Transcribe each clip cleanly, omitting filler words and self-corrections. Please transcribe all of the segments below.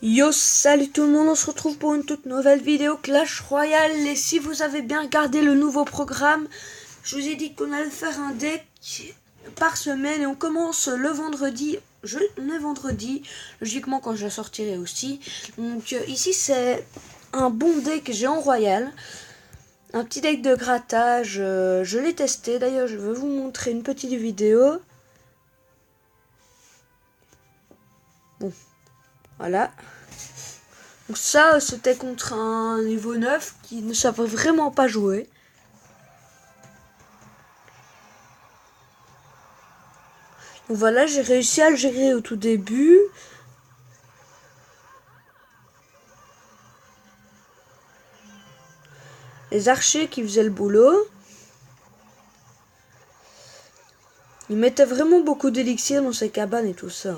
Yo, salut tout le monde, on se retrouve pour une toute nouvelle vidéo Clash Royale. Et si vous avez bien regardé le nouveau programme, je vous ai dit qu'on allait faire un deck par semaine et on commence le vendredi. On est vendredi, logiquement quand je la sortirai aussi. Donc ici c'est un bon deck géant royal. Un petit deck de grattage, je l'ai testé. D'ailleurs je vais vous montrer une petite vidéo. Bon, voilà. Donc ça, c'était contre un niveau 9 qui ne savait vraiment pas jouer. Donc voilà, j'ai réussi à le gérer au tout début. Les archers qui faisaient le boulot. Ils mettaient vraiment beaucoup d'élixir dans ces cabanes et tout ça.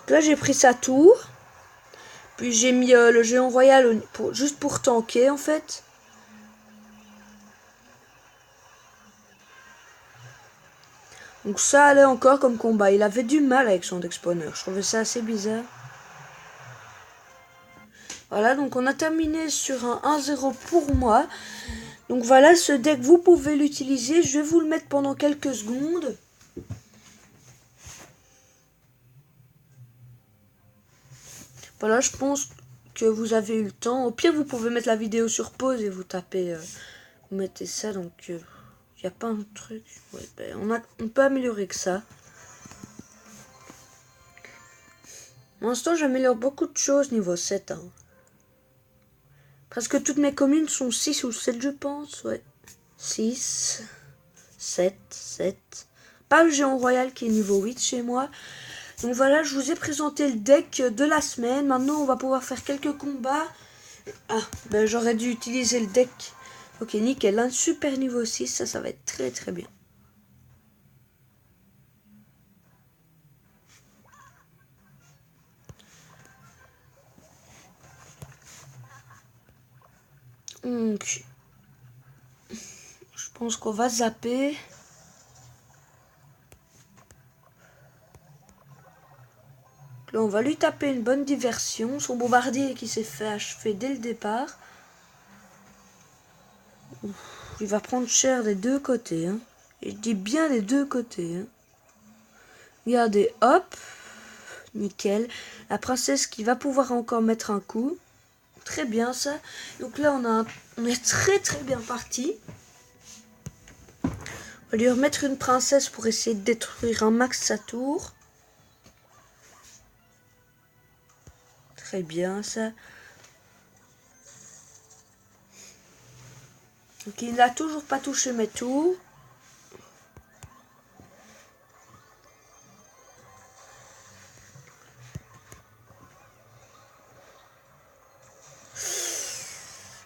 Donc là, j'ai pris sa tour. Puis j'ai mis le géant royal juste pour tanker en fait. Donc ça allait encore comme combat. Il avait du mal avec son Dexponer. Je trouvais ça assez bizarre. Voilà, donc on a terminé sur un 1-0 pour moi. Donc voilà, ce deck, vous pouvez l'utiliser. Je vais vous le mettre pendant quelques secondes. Voilà, je pense que vous avez eu le temps. Au pire, vous pouvez mettre la vidéo sur pause et vous tapez, vous mettez ça. Donc, il n'y a pas un truc. Ouais, ben, on peut améliorer que ça. Pour l'instant, j'améliore beaucoup de choses niveau 7. Hein. Presque toutes mes communes sont 6 ou 7, je pense. Ouais. 6, 7. Pas le géant royal qui est niveau 8 chez moi. Donc voilà, je vous ai présenté le deck de la semaine. Maintenant, on va pouvoir faire quelques combats. Ah, ben j'aurais dû utiliser le deck. Ok, nickel. Un super niveau 6, ça va être très très bien. Donc, je pense qu'on va zapper. Là, on va lui taper une bonne diversion. Son bombardier qui s'est fait achever dès le départ. Ouf, il va prendre cher des deux côtés. Hein. Et je dis bien des deux côtés. Hein. Regardez, hop. Nickel. La princesse qui va pouvoir encore mettre un coup. Très bien ça. Donc là, on est très très bien parti. On va lui remettre une princesse pour essayer de détruire un max sa tour. Très bien ça. Donc il n'a toujours pas touché mes tours.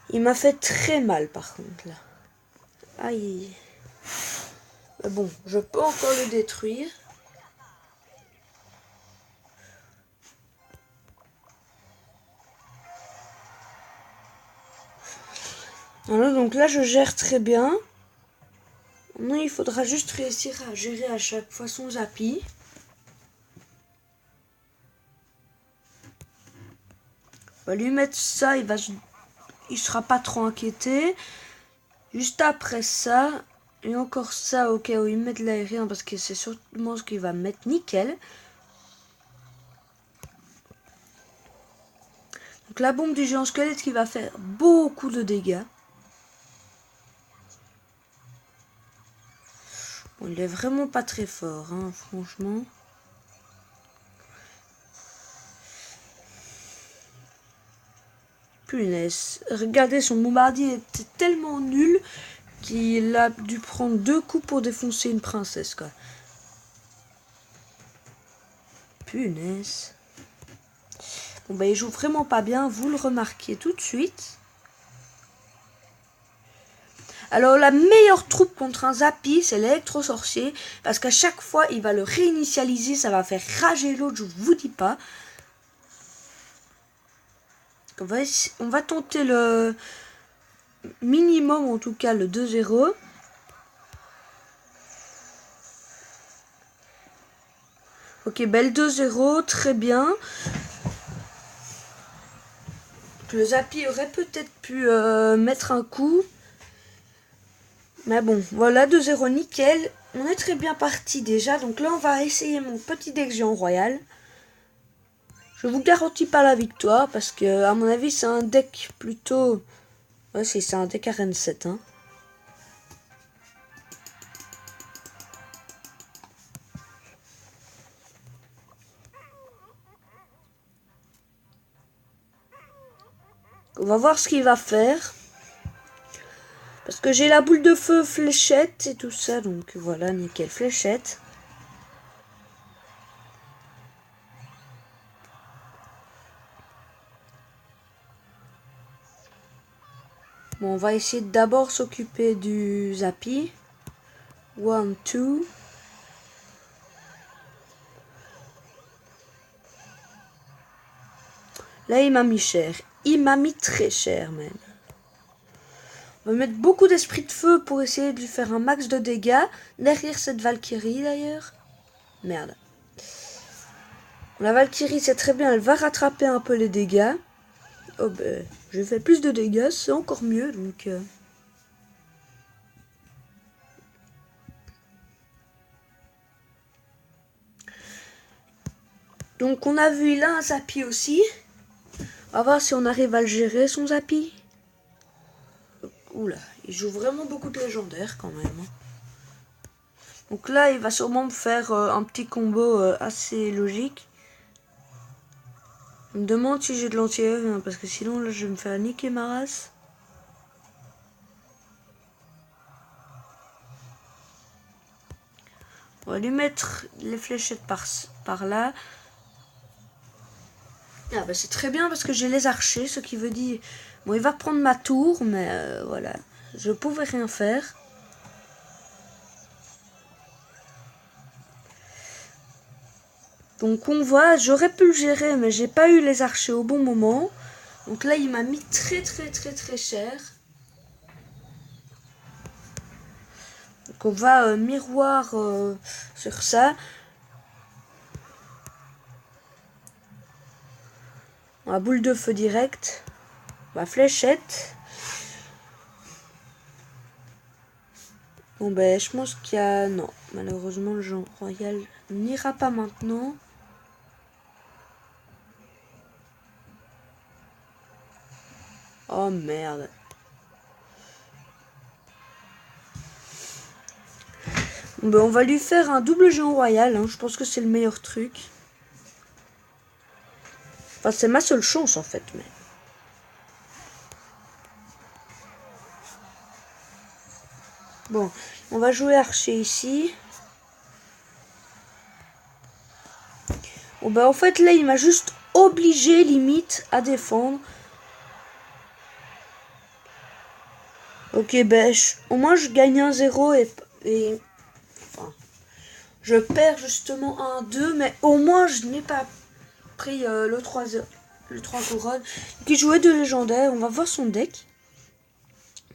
Il m'a fait très mal par contre là. Aïe. Mais bon, je peux encore le détruire. Voilà, donc là je gère très bien. Maintenant il faudra juste réussir à gérer à chaque fois son zappy. On va lui mettre ça, il sera pas trop inquiété. Juste après ça, et encore ça au cas où il met de l'aérien parce que c'est sûrement ce qu'il va mettre. Nickel. Donc la bombe du géant squelette qui va faire beaucoup de dégâts. Bon, il est vraiment pas très fort, hein, franchement. Punaise. Regardez, son bombardier était tellement nul qu'il a dû prendre 2 coups pour défoncer une princesse, quoi. Punaise. Bon, bah, il joue vraiment pas bien, vous le remarquez tout de suite. Alors, la meilleure troupe contre un Zappy, c'est l'électro-sorcier. Parce qu'à chaque fois, il va le réinitialiser, ça va faire rager l'autre, je vous dis pas. On va tenter le minimum, en tout cas le 2-0. Ok, belle 2-0, très bien. Le Zappy aurait peut-être pu mettre un coup. Mais bon, voilà, 2-0, nickel. On est très bien parti déjà. Donc là, on va essayer mon petit deck géant royal. Je vous garantis pas la victoire parce que, à mon avis, c'est un deck plutôt... Ouais, c'est un deck arène 7, hein. On va voir ce qu'il va faire. Parce que j'ai la boule de feu, fléchette et tout ça. Donc voilà, nickel, fléchette. Bon, on va essayer d'abord s'occuper du Zappy. 1, 2. Là, il m'a mis cher. Il m'a mis très cher, même. On va mettre beaucoup d'esprit de feu pour essayer de lui faire un max de dégâts. Derrière cette Valkyrie, d'ailleurs. Merde. La Valkyrie, c'est très bien. Elle va rattraper un peu les dégâts. Oh, ben, je fais plus de dégâts. C'est encore mieux, donc... Donc, on a vu, il a un Zappy aussi. On va voir si on arrive à le gérer, son Zappy. Oula, il joue vraiment beaucoup de légendaires, quand même. Donc là, il va sûrement me faire un petit combo assez logique. Je me demande si j'ai de l'anti-EV, hein, parce que sinon, là, je vais me faire niquer ma race. On va lui mettre les fléchettes par là. Ah bah c'est très bien parce que j'ai les archers, ce qui veut dire... Bon, il va prendre ma tour, mais voilà. Je pouvais rien faire. Donc on voit, j'aurais pu le gérer, mais j'ai pas eu les archers au bon moment. Donc là, il m'a mis très cher. Donc on va miroir sur ça. La boule de feu direct. Ma fléchette. Bon ben je pense qu'il y a... Non, malheureusement le Géant Royal n'ira pas maintenant. Oh merde. Bon ben on va lui faire un double Géant Royal, hein. Je pense que c'est le meilleur truc. Enfin c'est ma seule chance en fait, mais... Bon, on va jouer archer ici. Bon ben en fait là il m'a juste obligé limite à défendre. Ok ben au moins je gagne un 0 et enfin, je perds justement un 2, mais au moins je n'ai pas pris le 3 couronnes. Qui jouait 2 légendaires, on va voir son deck.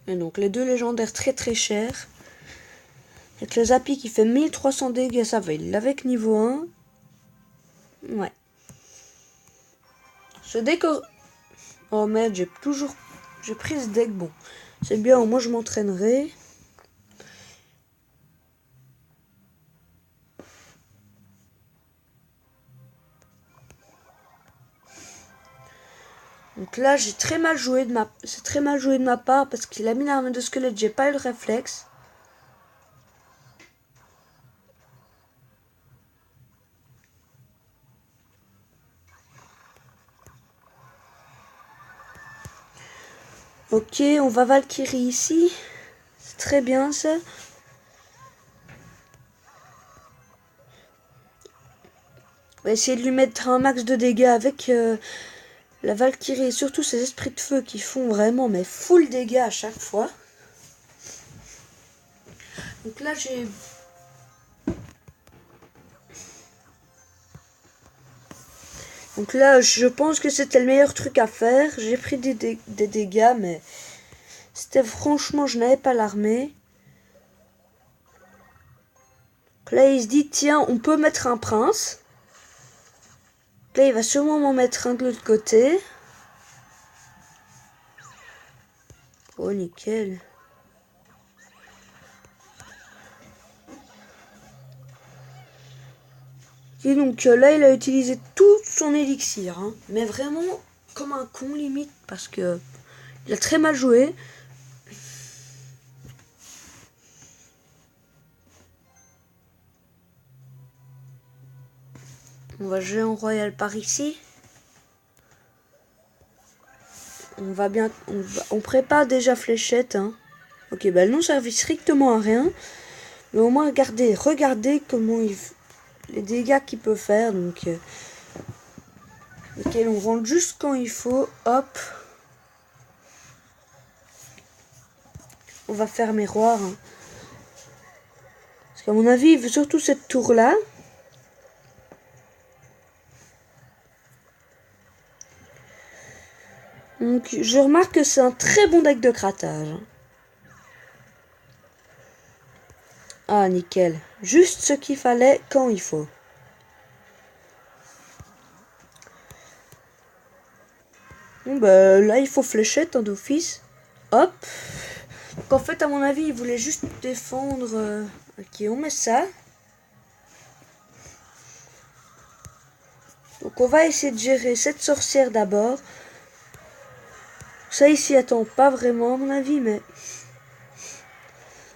Et donc les 2 légendaires très chers. Avec le Zappy qui fait 1300 dégâts, ça va, il l'avait que niveau 1. Ouais. Ce deck... Oh merde, j'ai pris ce deck, bon. C'est bien, au moins je m'entraînerai. Donc là, j'ai très mal joué de ma... C'est très mal joué de ma part parce qu'il a mis l'armée de squelette, j'ai pas eu le réflexe. Ok, on va Valkyrie ici. C'est très bien ça. On va essayer de lui mettre un max de dégâts avec la Valkyrie et surtout ses esprits de feu qui font vraiment mais full dégâts à chaque fois. Donc là j'ai... Donc là je pense que c'était le meilleur truc à faire. J'ai pris des dégâts mais c'était franchement je n'avais pas l'armée. Donc là il se dit tiens on peut mettre un prince. là, il va sûrement m'en mettre un de l'autre côté. Oh, nickel. Et donc là, il a utilisé tout son élixir. Hein, mais vraiment comme un con, limite. Parce que il a très mal joué. On va jouer en royal par ici. On prépare déjà fléchette. Hein. Ok, bah elle n'en servait strictement à rien. Mais au moins, regardez comment les dégâts qu'il peut faire. Donc, lesquels on rentre juste quand il faut. Hop. On va faire miroir. Hein. Parce qu'à mon avis, il veut surtout cette tour-là. Donc, je remarque que c'est un très bon deck de grattage. Ah, nickel. Juste ce qu'il fallait quand il faut. Bon, bah, là, il faut fléchette en d'office. Hop. Donc, en fait, à mon avis, il voulait juste défendre... Ok, on met ça. Donc, on va essayer de gérer cette sorcière d'abord. Ça, il s'y attend pas vraiment, à mon avis, mais...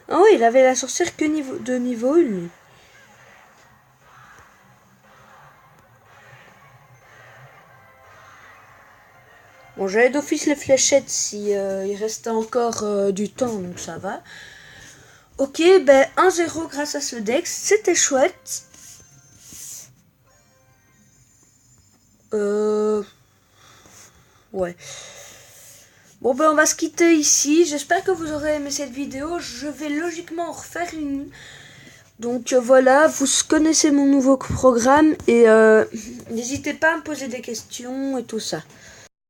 Ah oui, il avait la sorcière que de niveau 1, lui. Bon, j'avais d'office les fléchettes si il restait encore du temps, donc ça va. Ok, ben 1-0 grâce à ce deck, c'était chouette. Ouais. Bon ben on va se quitter ici. J'espère que vous aurez aimé cette vidéo. Je vais logiquement en refaire une. Donc voilà, vous connaissez mon nouveau programme et n'hésitez pas à me poser des questions et tout ça.